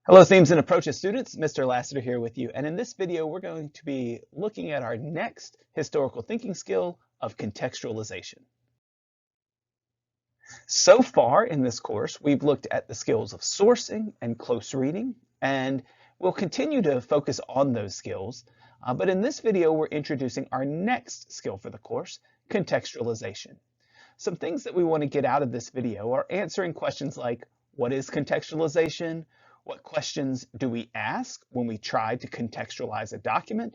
Hello, themes and approaches students. Mr. Lassiter here with you. And in this video, we're going to be looking at our next historical thinking skill of contextualization. So far in this course, we've looked at the skills of sourcing and close reading, and we'll continue to focus on those skills. But in this video, we're introducing our next skill for the course, contextualization. Some things that we want to get out of this video are answering questions like, what is contextualization? What questions do we ask when we try to contextualize a document?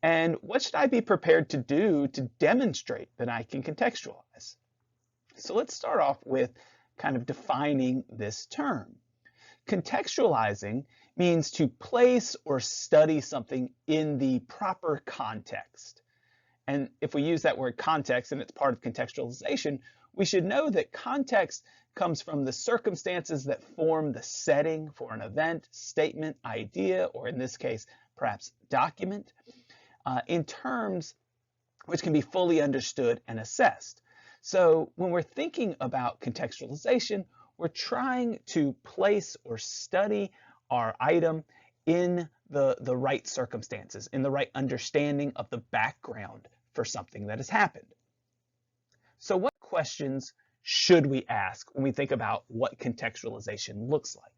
And what should I be prepared to do to demonstrate that I can contextualize? So let's start off with kind of defining this term. Contextualizing means to place or study something in the proper context. And if we use that word context and it's part of contextualization, we should know that context comes from the circumstances that form the setting for an event, statement, idea, or in this case, perhaps document, in terms which can be fully understood and assessed. So when we're thinking about contextualization, we're trying to place or study our item in the right circumstances, in the right understanding of the background for something that has happened. So what questions should we ask when we think about what contextualization looks like?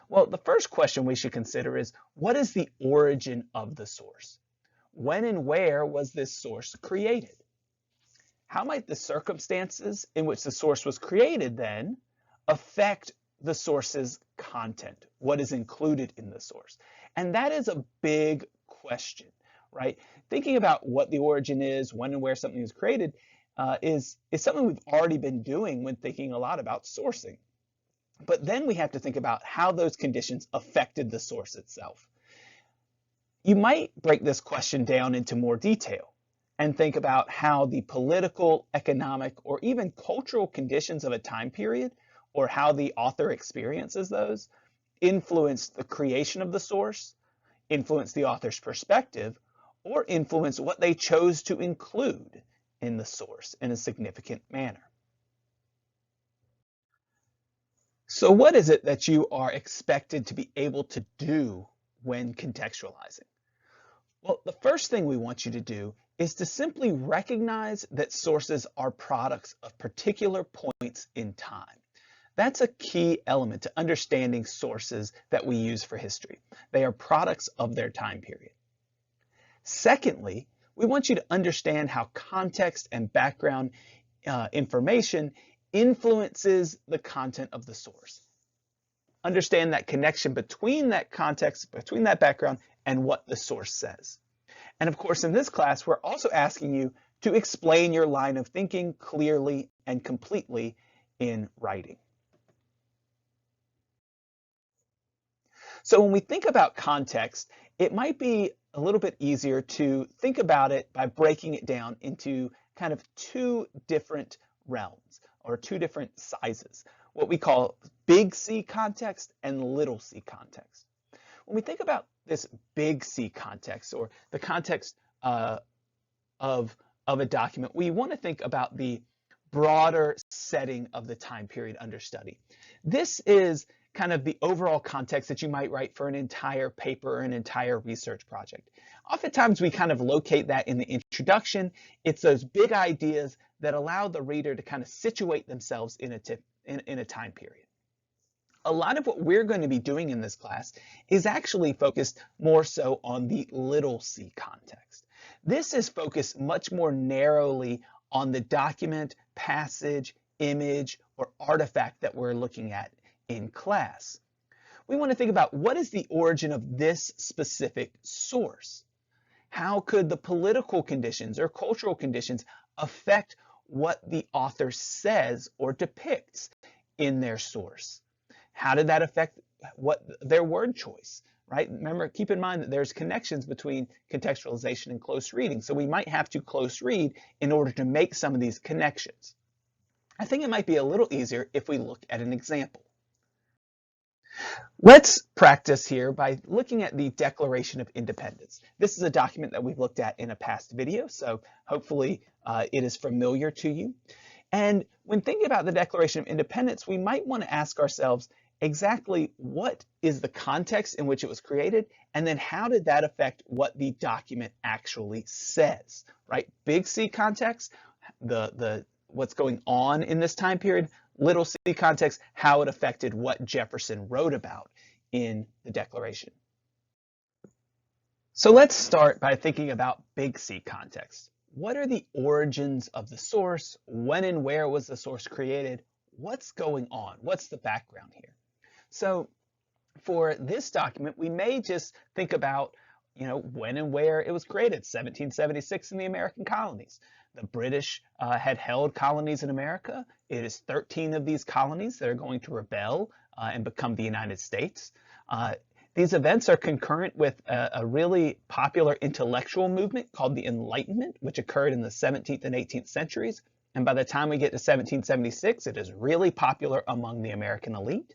Well, the first question we should consider is, what is the origin of the source? When and where was this source created? How might the circumstances in which the source was created then affect the source's content? What is included in the source? And that is a big question, right? Thinking about what the origin is, when and where something is created, is something we've already been doing when thinking a lot about sourcing. But then we have to think about how those conditions affected the source itself. You might break this question down into more detail and think about how the political, economic, or even cultural conditions of a time period, or how the author experiences those, influence the creation of the source, influence the author's perspective, or influence what they chose to include in the source in a significant manner. So what is it that you are expected to be able to do when contextualizing? Well, the first thing we want you to do is to simply recognize that sources are products of particular points in time. That's a key element to understanding sources that we use for history. They are products of their time period. Secondly, we want you to understand how context and background information influences the content of the source. Understand that connection between that context, between that background, and what the source says. And of course, in this class, we're also asking you to explain your line of thinking clearly and completely in writing. So when we think about context, it might be a little bit easier to think about it by breaking it down into kind of two different realms or two different sizes, what we call big C context and little c context. When we think about this big C context, or the context of a document, we want to think about the broader setting of the time period under study. This is kind of the overall context that you might write for an entire paper or an entire research project. Oftentimes we kind of locate that in the introduction. It's those big ideas that allow the reader to kind of situate themselves in a time period. A lot of what we're going to be doing in this class is actually focused more so on the little c context. This is focused much more narrowly on the document, passage, image, or artifact that we're looking at in class. We want to think about, what is the origin of this specific source? How could the political conditions or cultural conditions affect what the author says or depicts in their source? How did that affect their word choice, right? Remember, keep in mind that there's connections between contextualization and close reading. So we might have to close read in order to make some of these connections. I think it might be a little easier if we look at an example. Let's practice here by looking at the Declaration of Independence. This is a document that we've looked at in a past video, so hopefully it is familiar to you. And when thinking about the Declaration of Independence, we might want to ask ourselves, exactly what is the context in which it was created, and then how did that affect what the document actually says, right? Big C context, the what's going on in this time period. Little c context, how it affected what Jefferson wrote about in the Declaration. So let's start by thinking about big C context. What are the origins of the source? When and where was the source created? What's going on? What's the background here? So for this document, we may just think about, when and where it was created, 1776 in the American colonies. The British had held colonies in America. It is 13 of these colonies that are going to rebel and become the United States. These events are concurrent with a really popular intellectual movement called the Enlightenment, which occurred in the 17th and 18th centuries. And by the time we get to 1776, it is really popular among the American elite.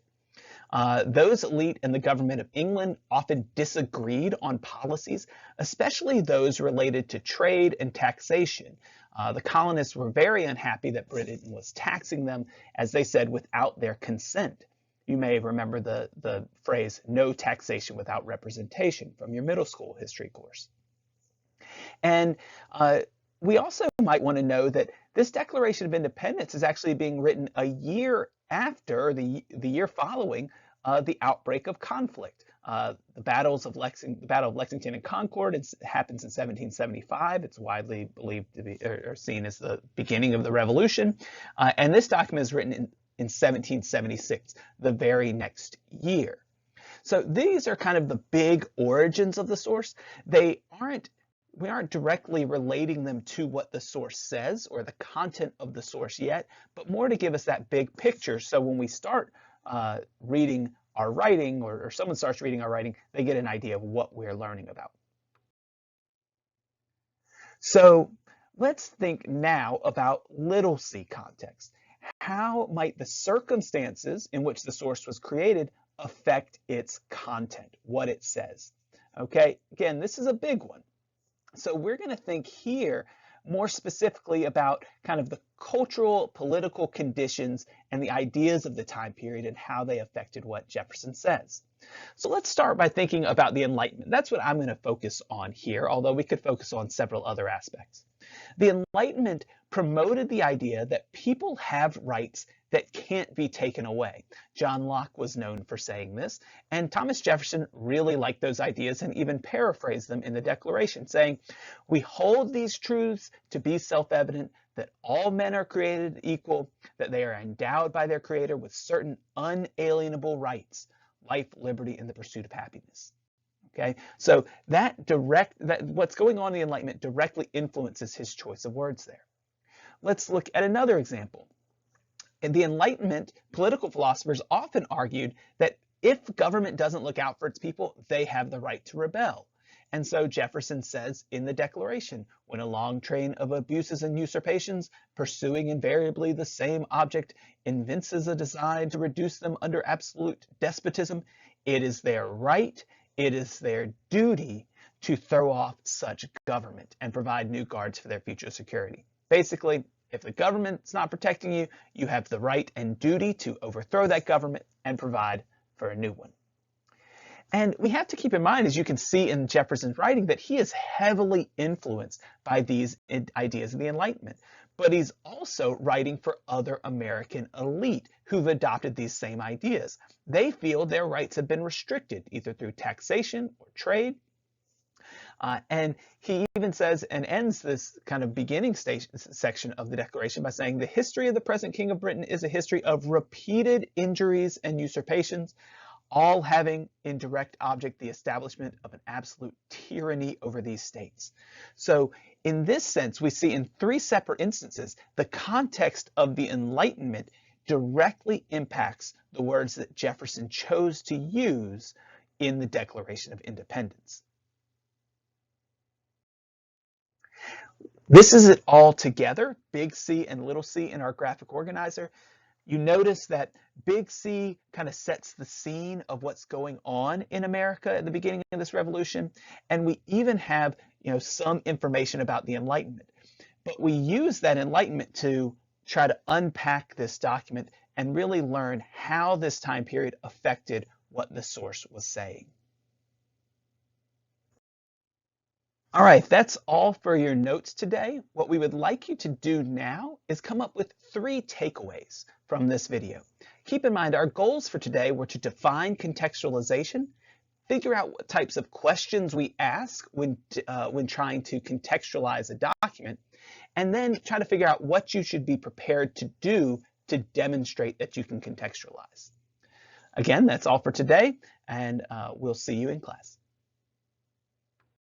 Those elite and the government of England often disagreed on policies, especially those related to trade and taxation. The colonists were very unhappy that Britain was taxing them, as they said, without their consent. You may remember the phrase, no taxation without representation, from your middle school history course. And we also might want to know that this Declaration of Independence is actually being written a year after, the year following the outbreak of conflict. The Battle of Lexington and Concord happens in 1775. It's widely believed to be or seen as the beginning of the Revolution. And this document is written in 1776, the very next year. So these are kind of the big origins of the source. We aren't directly relating them to what the source says or the content of the source yet, but more to give us that big picture. So when we start reading our writing, or someone starts reading our writing, they get an idea of what we're learning about. So let's think now about little c context. How might the circumstances in which the source was created affect its content, what it says? Okay, again, this is a big one. So we're going to think here more specifically about kind of the cultural, political conditions and the ideas of the time period and how they affected what Jefferson says. So let's start by thinking about the Enlightenment. That's what I'm going to focus on here, although we could focus on several other aspects. The Enlightenment promoted the idea that people have rights that can't be taken away. John Locke was known for saying this, and Thomas Jefferson really liked those ideas and even paraphrased them in the Declaration, saying, "We hold these truths to be self-evident, that all men are created equal, that they are endowed by their Creator with certain unalienable rights, life, liberty, and the pursuit of happiness." Okay, so what's going on in the Enlightenment directly influences his choice of words there. Let's look at another example. In the Enlightenment, political philosophers often argued that if government doesn't look out for its people, they have the right to rebel. And so Jefferson says in the Declaration, when a long train of abuses and usurpations, pursuing invariably the same object, evinces a design to reduce them under absolute despotism, it is their right, it is their duty to throw off such government and provide new guards for their future security. Basically, if the government's not protecting you, you have the right and duty to overthrow that government and provide for a new one. And we have to keep in mind, as you can see in Jefferson's writing, that he is heavily influenced by these ideas of the Enlightenment. But he's also writing for other American elite who've adopted these same ideas. They feel their rights have been restricted, either through taxation or trade. And he even says and ends this kind of beginning section of the Declaration by saying, "The history of the present King of Britain is a history of repeated injuries and usurpations, all having in direct object the establishment of an absolute tyranny over these states." So in this sense, we see in three separate instances, the context of the Enlightenment directly impacts the words that Jefferson chose to use in the Declaration of Independence. This is it all together, big C and little c in our graphic organizer. You notice that big C kind of sets the scene of what's going on in America at the beginning of this revolution. And we even have, some information about the Enlightenment. But we use that Enlightenment to try to unpack this document and really learn how this time period affected what the source was saying. All right, that's all for your notes today. What we would like you to do now is come up with 3 takeaways from this video. Keep in mind, our goals for today were to define contextualization, figure out what types of questions we ask when trying to contextualize a document, and then try to figure out what you should be prepared to do to demonstrate that you can contextualize. Again, that's all for today, and we'll see you in class.